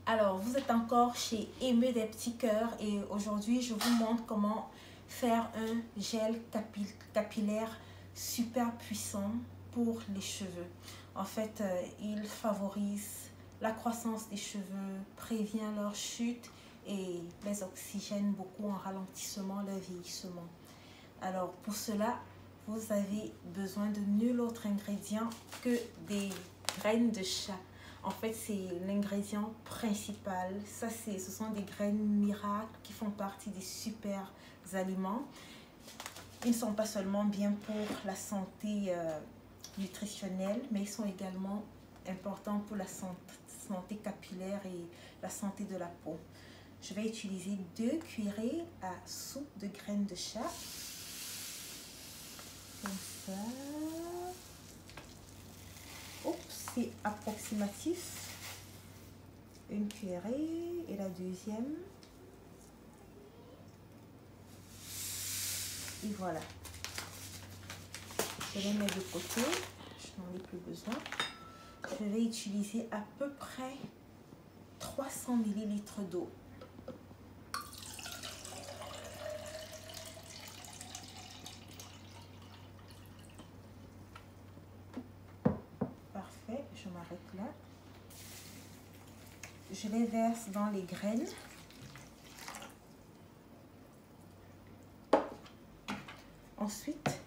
Alors, vous êtes encore chez Aimer des petits cœurs et aujourd'hui, je vous montre comment faire un gel capillaire super puissant pour les cheveux. En fait, il favorise la croissance des cheveux, prévient leur chute et les oxygène beaucoup en ralentissement leur vieillissement. Alors, pour cela, vous avez besoin de nul autre ingrédient que des graines de chat. En fait, c'est l'ingrédient principal. Ça, ce sont des graines miracles qui font partie des super aliments. Ils ne sont pas seulement bien pour la santé nutritionnelle, mais ils sont également importants pour la santé capillaire et la santé de la peau. Je vais utiliser 2 cuillerées à soupe de graines de chat. Comme ça. Oups, c'est approximatif. Une cuillerée et la deuxième. Et voilà. Je les mets de côté. Je n'en ai plus besoin. Je vais utiliser à peu près 300 ml d'eau. Parfait, je m'arrête là. Je les verse dans les graines. Ensuite,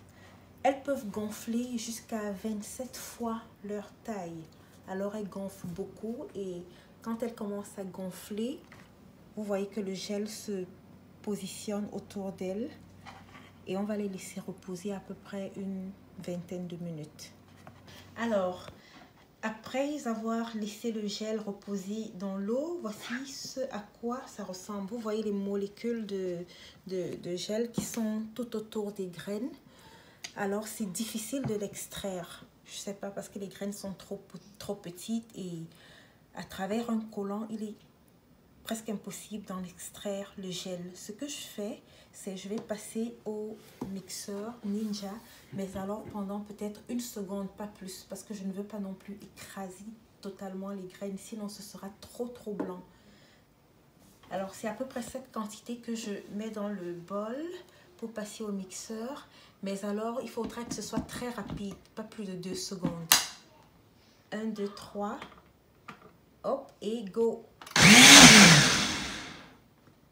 elles peuvent gonfler jusqu'à 27 fois leur taille. Alors, elles gonflent beaucoup et quand elles commencent à gonfler, vous voyez que le gel se positionne autour d'elles et on va les laisser reposer à peu près une vingtaine de minutes. Alors, après avoir laissé le gel reposer dans l'eau, voici ce à quoi ça ressemble. Vous voyez les molécules de gel qui sont tout autour des graines. Alors, c'est difficile de l'extraire. Je ne sais pas, parce que les graines sont trop petites et à travers un collant, il est presque impossible d'en extraire le gel. Ce que je fais, c'est je vais passer au mixeur Ninja, mais alors pendant peut-être 1 seconde, pas plus, parce que je ne veux pas non plus écraser totalement les graines, sinon ce sera trop blanc. Alors, c'est à peu près cette quantité que je mets dans le bol pour passer au mixeur. Mais alors, il faudra que ce soit très rapide, pas plus de 2 secondes. 1, 2, 3. Hop, et go.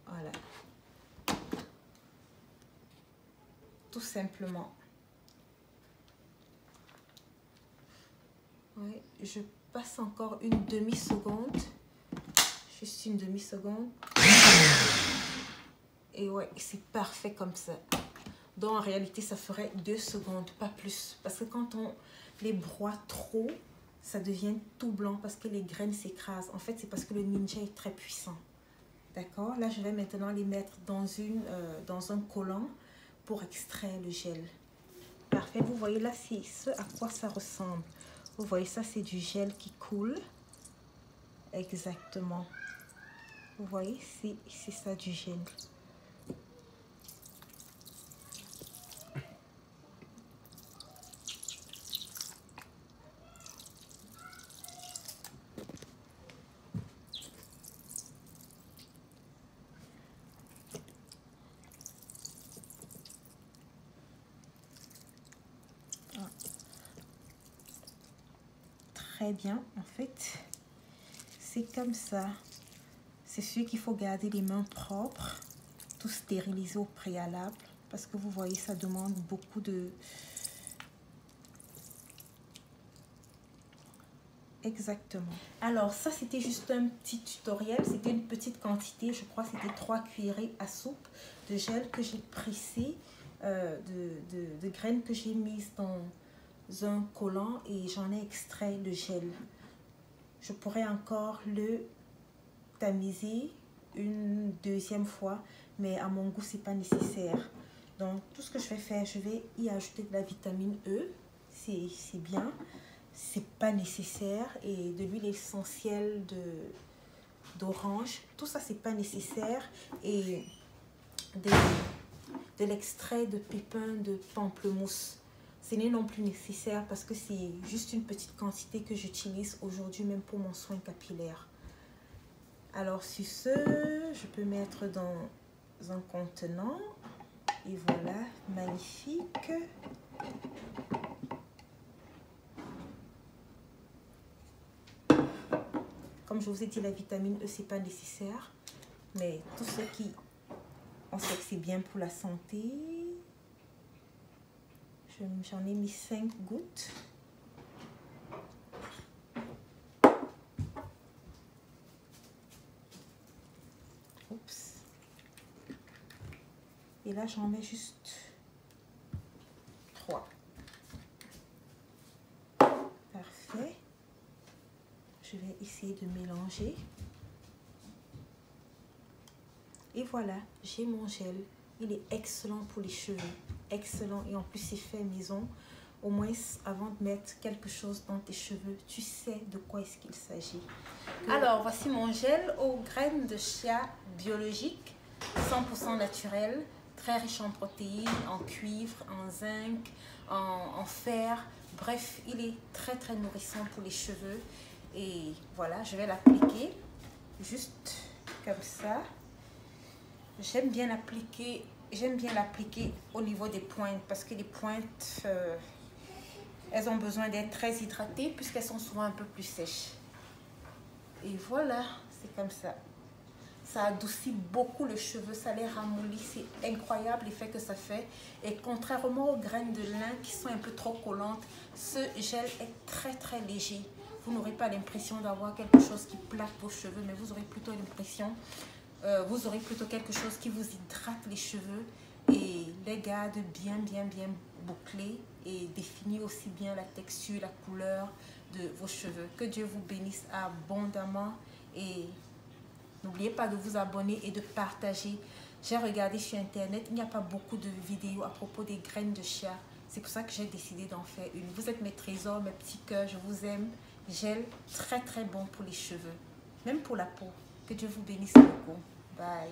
Voilà. Tout simplement. Ouais, je passe encore une demi-seconde. Juste une demi-seconde. Et ouais, c'est parfait comme ça. Donc en réalité, ça ferait 2 secondes, pas plus. Parce que quand on les broie trop, ça devient tout blanc parce que les graines s'écrasent. En fait, c'est parce que le Ninja est très puissant. D'accord? Là, je vais maintenant les mettre dans un collant pour extraire le gel. Parfait. Vous voyez là, c'est ce à quoi ça ressemble. Vous voyez, ça, c'est du gel qui coule. Exactement. Vous voyez, c'est ça du gel. Très bien, en fait, c'est comme ça. C'est sûr qu'il faut garder les mains propres, tout stériliser au préalable, parce que vous voyez, ça demande beaucoup de... Exactement. Alors, ça, c'était juste un petit tutoriel. C'était une petite quantité, je crois que c'était 3 cuillerées à soupe de gel que j'ai pressé, de graines que j'ai mises dans un collant et j'en ai extrait le gel. Je pourrais encore le tamiser une deuxième fois, mais à mon goût, c'est pas nécessaire. Donc, tout ce que je vais faire, je vais y ajouter de la vitamine E. C'est bien. C'est pas nécessaire. Et de l'huile essentielle d'orange. Tout ça, c'est pas nécessaire. Et de l'extrait de pépins de pamplemousse. Ce n'est non plus nécessaire parce que c'est juste une petite quantité que j'utilise aujourd'hui même pour mon soin capillaire. Alors sur ce, je peux mettre dans un contenant. Et voilà, magnifique. Comme je vous ai dit, la vitamine E, c'est pas nécessaire. Mais tout ce qui, on sait que c'est bien pour la santé. J'en ai mis 5 gouttes. Oups. Et là, j'en mets juste 3. Parfait. Je vais essayer de mélanger. Et voilà, j'ai mon gel. Il est excellent pour les cheveux. Excellent. Et en plus, c'est fait maison. Au moins, avant de mettre quelque chose dans tes cheveux, tu sais de quoi est-ce qu'il s'agit. Alors, voici mon gel aux graines de chia biologique, 100% naturel, très riche en protéines, en cuivre, en zinc, en fer. Bref, il est très très nourrissant pour les cheveux. Et voilà, je vais l'appliquer juste comme ça. J'aime bien l'appliquer au niveau des pointes parce que les pointes, elles ont besoin d'être très hydratées puisqu'elles sont souvent un peu plus sèches. Et voilà, c'est comme ça. Ça adoucit beaucoup le cheveu, ça les ramollit, c'est incroyable l'effet que ça fait. Et contrairement aux graines de lin qui sont un peu trop collantes, ce gel est très très léger. Vous n'aurez pas l'impression d'avoir quelque chose qui plaque vos cheveux, mais vous aurez plutôt l'impression, vous aurez plutôt quelque chose qui vous hydrate les cheveux et les garde bien bouclés et définit aussi bien la texture, la couleur de vos cheveux. Que Dieu vous bénisse abondamment et n'oubliez pas de vous abonner et de partager. J'ai regardé sur internet, il n'y a pas beaucoup de vidéos à propos des graines de chia. C'est pour ça que j'ai décidé d'en faire une. Vous êtes mes trésors, mes petits cœurs, je vous aime. Gel très très bon pour les cheveux, même pour la peau. Que Dieu vous bénisse beaucoup. Bye.